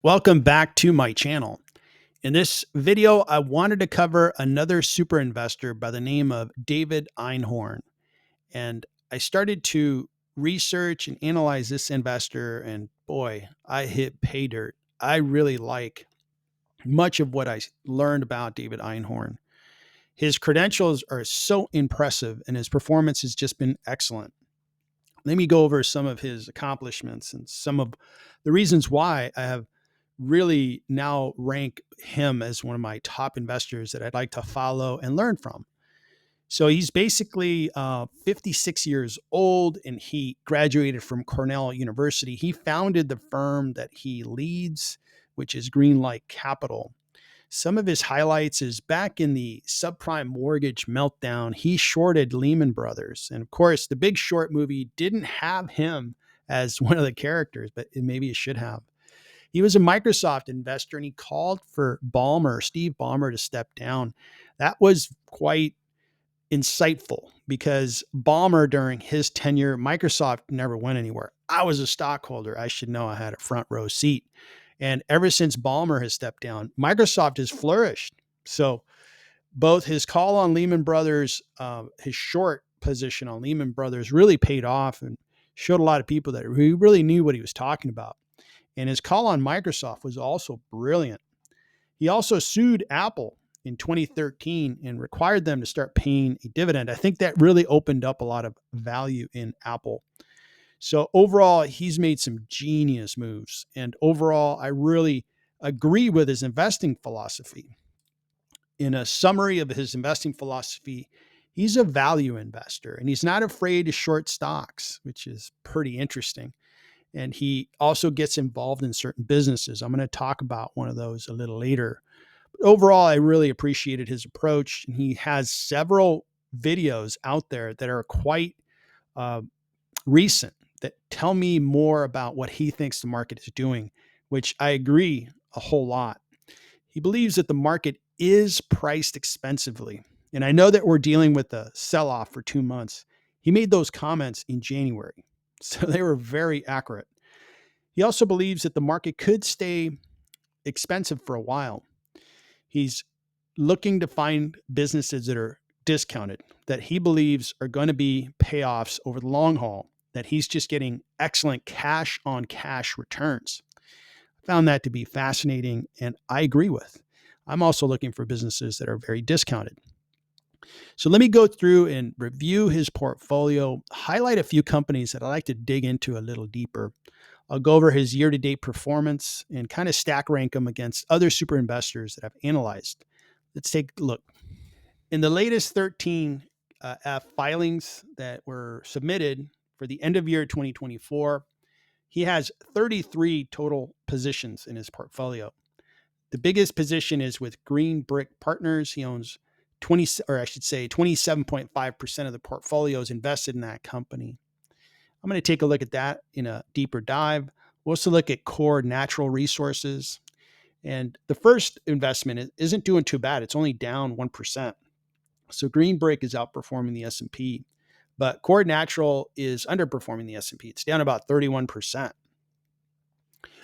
Welcome back to my channel. In this video, I wanted to cover another super investor by the name of David Einhorn. And I started to research and analyze this investor, and boy, I hit pay dirt. I really like much of what I learned about David Einhorn. His credentials are so impressive, and his performance has just been excellent. Let me go over some of his accomplishments and some of the reasons why I have really now rank him as one of my top investors that I'd like to follow and learn from. So he's basically 56 years old and he graduated from Cornell University. He founded the firm that he leads, which is Greenlight Capital. Some of his highlights is back in the subprime mortgage meltdown, he shorted Lehman Brothers. And of course, the Big Short movie didn't have him as one of the characters, but maybe it should have. He was a Microsoft investor and he called for Steve Ballmer, to step down. That was quite insightful because Ballmer, during his tenure, Microsoft never went anywhere. I was a stockholder. I should know I had a front row seat. And ever since Ballmer has stepped down, Microsoft has flourished. So both his call on Lehman Brothers, his short position on Lehman Brothers really paid off and showed a lot of people that he really knew what he was talking about. And his call on Microsoft was also brilliant. He also sued Apple in 2013 and required them to start paying a dividend. I think that really opened up a lot of value in Apple. So overall, he's made some genius moves. And overall, I really agree with his investing philosophy. In a summary of his investing philosophy, he's a value investor and he's not afraid to short stocks, which is pretty interesting. And he also gets involved in certain businesses. I'm going to talk about one of those a little later. But overall, I really appreciated his approach. And he has several videos out there that are quite uh, recent that tell me more about what he thinks the market is doing, which I agree a whole lot. He believes that the market is priced expensively. And I know that we're dealing with a sell off for 2 months. He made those comments in January. So they were very accurate. He also believes that the market could stay expensive for a while. He's looking to find businesses that are discounted, that he believes are going to be payoffs over the long haul, that he's just getting excellent cash on cash returns. I found that to be fascinating, and I agree with. I'm also looking for businesses that are very discounted. So let me go through and review his portfolio, highlight a few companies that I like to dig into a little deeper. I'll go over his year-to-date performance and kind of stack rank him against other super investors that I've analyzed. Let's take a look. In the latest 13 F filings that were submitted for the end of year 2024, he has 33 total positions in his portfolio. The biggest position is with Green Brick Partners. He owns 27.5% of the portfolio is invested in that company. I'm going to take a look at that in a deeper dive. We'll also look at Core Natural Resources. And the first investment isn't doing too bad. It's only down 1%. So Green Brick is outperforming the S&P, but Core Natural is underperforming the S&P. It's down about 31%. I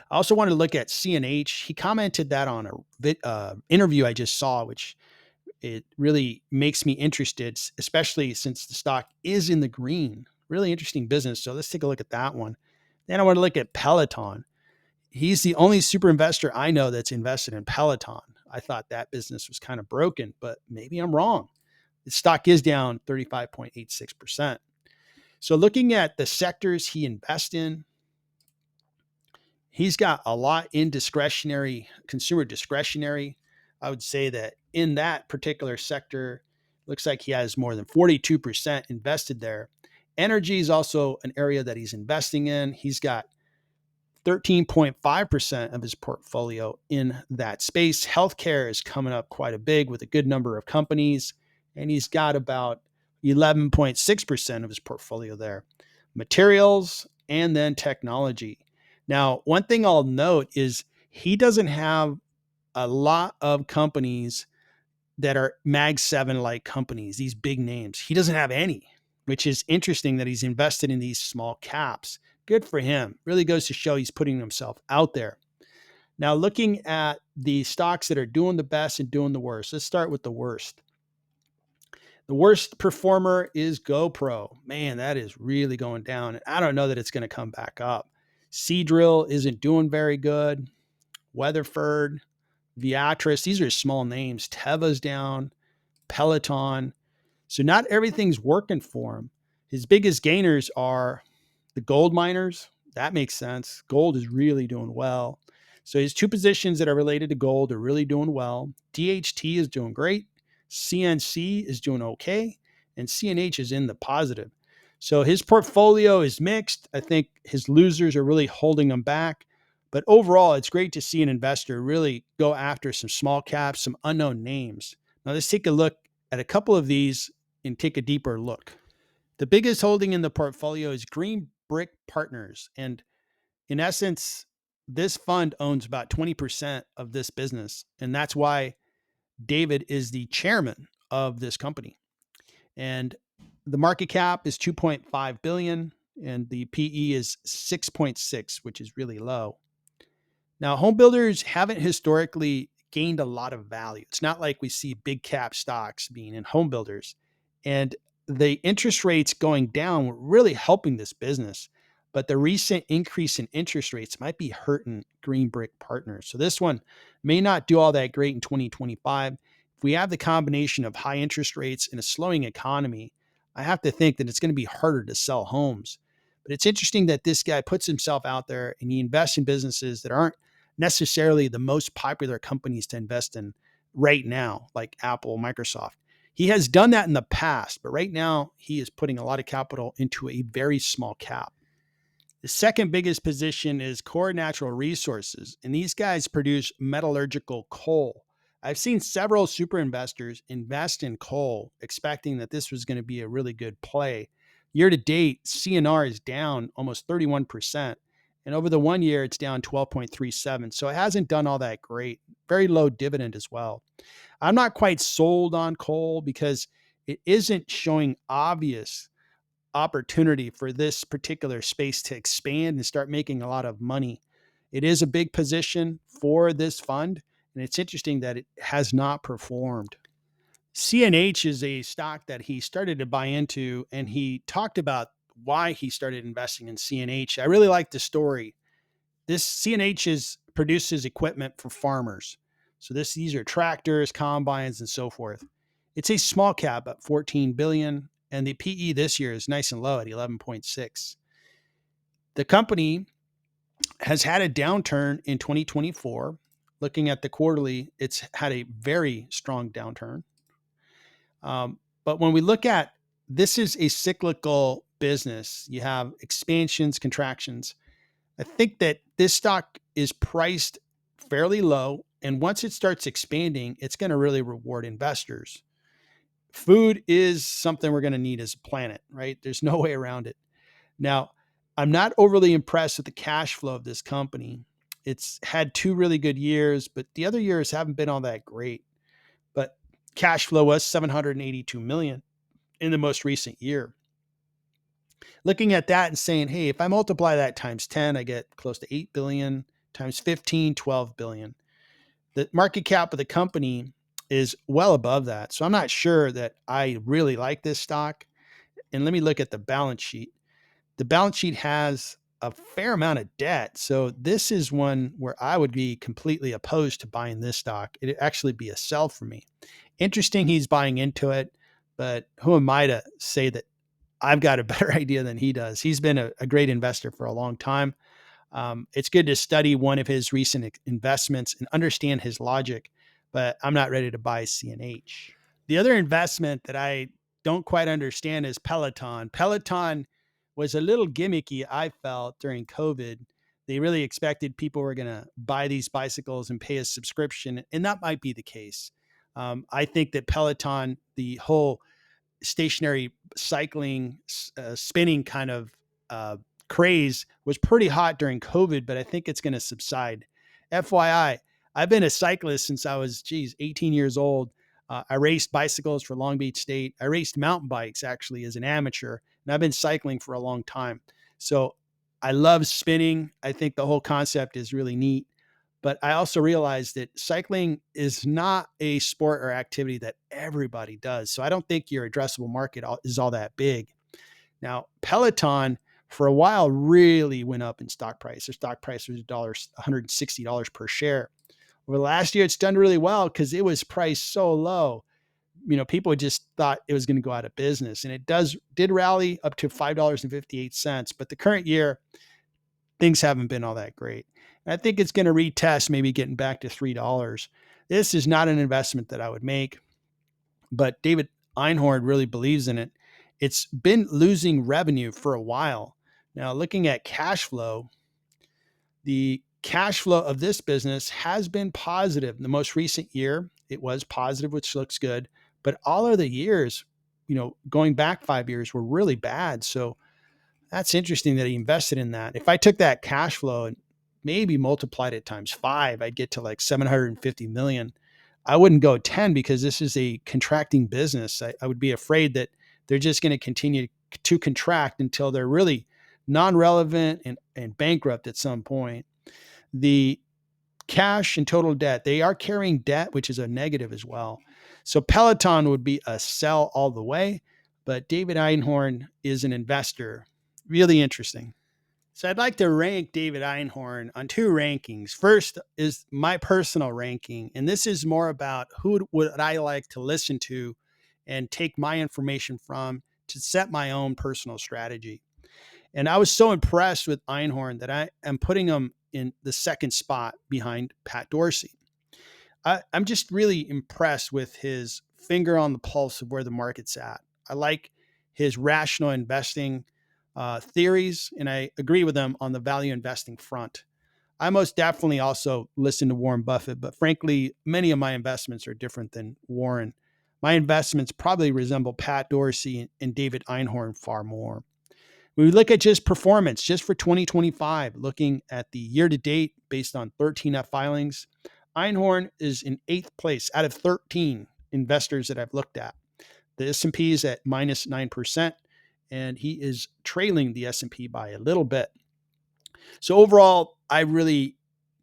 also wanted to look at CNH. He commented that on a interview I just saw, which it really makes me interested, especially since the stock is in the green. Really interesting business. So let's take a look at that one. Then I want to look at Peloton. He's the only super investor I know that's invested in Peloton. I thought that business was kind of broken, but maybe I'm wrong. The stock is down 35.86%. So looking at the sectors he invests in, he's got a lot in discretionary, consumer discretionary. I would say that in that particular sector, looks like he has more than 42% invested there. Energy is also an area that he's investing in. He's got 13.5% of his portfolio in that space. Healthcare is coming up quite a big with a good number of companies, and he's got about 11.6% of his portfolio there. Materials and then technology. Now, one thing I'll note is he doesn't have a lot of companies that are Mag 7 like companies, these big names. He doesn't have any, which is interesting that he's invested in these small caps. Good for him. Really goes to show he's putting himself out there. Now, looking at the stocks that are doing the best and doing the worst, let's start with the worst. The worst performer is GoPro. Man, that is really going down. I don't know that it's going to come back up. Seadrill isn't doing very good. Weatherford, Viatris, these are small names. Teva's down. Peloton. So not everything's working for him. His biggest gainers are the gold miners. That makes sense. Gold is really doing well. So his two positions that are related to gold are really doing well. DHT is doing great. CNC is doing okay. And CNH is in the positive. So his portfolio is mixed. I think his losers are really holding him back. But overall, it's great to see an investor really go after some small caps, some unknown names. Now let's take a look at a couple of these and take a deeper look. The biggest holding in the portfolio is Green Brick Partners. And in essence, this fund owns about 20% of this business. And that's why David is the chairman of this company. And the market cap is 2.5 billion and the PE is 6.6, which is really low. Now, home builders haven't historically gained a lot of value. It's not like we see big cap stocks being in home builders. And the interest rates going down were really helping this business. But the recent increase in interest rates might be hurting Green Brick Partners. So this one may not do all that great in 2025. If we have the combination of high interest rates and a slowing economy, I have to think that it's going to be harder to sell homes. But it's interesting that this guy puts himself out there and he invests in businesses that aren't necessarily the most popular companies to invest in right now, like Apple, Microsoft. He has done that in the past, but right now he is putting a lot of capital into a very small cap. The second biggest position is Core Natural Resources, and these guys produce metallurgical coal. I've seen several super investors invest in coal, expecting that this was going to be a really good play. Year to date, CNR is down almost 31%, and over the 1 year, it's down 12.37. So it hasn't done all that great. Very low dividend as well. I'm not quite sold on coal because it isn't showing obvious opportunity for this particular space to expand and start making a lot of money. It is a big position for this fund, and it's interesting that it has not performed. CNH is a stock that he started to buy into, and he talked about why he started investing in CNH. I really like the story. This CNH produces equipment for farmers. So these are tractors, combines, and so forth. It's a small cap at 14 billion, and the PE this year is nice and low at 11.6. The company has had a downturn in 2024. Looking at the quarterly, it's had a very strong downturn. But when we look at this is a cyclical business. You have expansions, contractions. I think that this stock is priced fairly low. And once it starts expanding, it's going to really reward investors. Food is something we're going to need as a planet, right? There's no way around it. Now, I'm not overly impressed with the cash flow of this company. It's had 2 really good years, but the other years haven't been all that great. But cash flow was 782 million in the most recent year. Looking at that and saying, hey, if I multiply that times 10, I get close to 8 billion, times 15, 12 billion. The market cap of the company is well above that. So I'm not sure that I really like this stock. And let me look at the balance sheet. The balance sheet has a fair amount of debt. So this is one where I would be completely opposed to buying this stock. It'd actually be a sell for me. Interesting he's buying into it, but who am I to say that I've got a better idea than he does? He's been a great investor for a long time. It's good to study one of his recent investments and understand his logic, but I'm not ready to buy CNH. The other investment that I don't quite understand is Peloton. Peloton was a little gimmicky, I felt, during COVID. They really expected people were going to buy these bicycles and pay a subscription, and that might be the case. I think that Peloton, the whole stationary cycling, spinning kind of uh, craze was pretty hot during COVID, but I think it's going to subside. FYI, I've been a cyclist since I was, 18 years old. I raced bicycles for Long Beach State. I raced mountain bikes actually as an amateur, and I've been cycling for a long time. So I love spinning. I think the whole concept is really neat, But I also realized that cycling is not a sport or activity that everybody does. So I don't think your addressable market is all that big. Now, Peloton for a while really went up in stock price. Their stock price was $160 per share. Over the last year, it's done really well because it was priced so low. People just thought it was going to go out of business, and it did rally up to $5.58. But the current year, things haven't been all that great. And I think it's going to retest, maybe getting back to $3. This is not an investment that I would make, but David Einhorn really believes in it. It's been losing revenue for a while. Now, looking at cash flow, the cash flow of this business has been positive. In the most recent year, it was positive, which looks good. But all of the years, going back 5 years, were really bad. So that's interesting that he invested in that. If I took that cash flow and maybe multiplied it times 5, I'd get to like 750 million. I wouldn't go 10 because this is a contracting business. I would be afraid that they're just going to continue to contract until they're really non-relevant and bankrupt at some point. The cash and total debt, they are carrying debt, which is a negative as well. So Peloton would be a sell all the way, but David Einhorn is an investor. Really interesting. So I'd like to rank David Einhorn on two rankings. First is my personal ranking, and this is more about who would I like to listen to and take my information from to set my own personal strategy. And I was so impressed with Einhorn that I am putting him in the second spot behind Pat Dorsey. I'm just really impressed with his finger on the pulse of where the market's at. I like his rational investing theories, and I agree with them on the value investing front. I most definitely also listen to Warren Buffett, but frankly, many of my investments are different than Warren. My investments probably resemble Pat Dorsey and David Einhorn far more. When we look at just performance, just for 2025, looking at the year to date based on 13F filings, Einhorn is in eighth place out of 13 investors that I've looked at. The S&P is at minus 9%, and he is trailing the S&P by a little bit. So overall, I really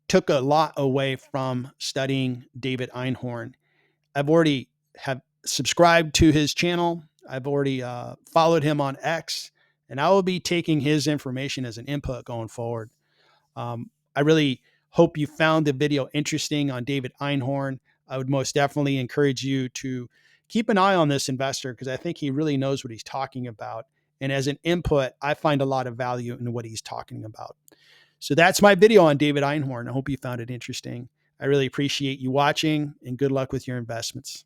took a lot away from studying David Einhorn. I've already have subscribed to his channel. I've already followed him on X, and I will be taking his information as an input going forward. I really hope you found the video interesting on David Einhorn. I would most definitely encourage you to keep an eye on this investor because I think he really knows what he's talking about. And as an input, I find a lot of value in what he's talking about. So that's my video on David Einhorn. I hope you found it interesting. I really appreciate you watching, and good luck with your investments.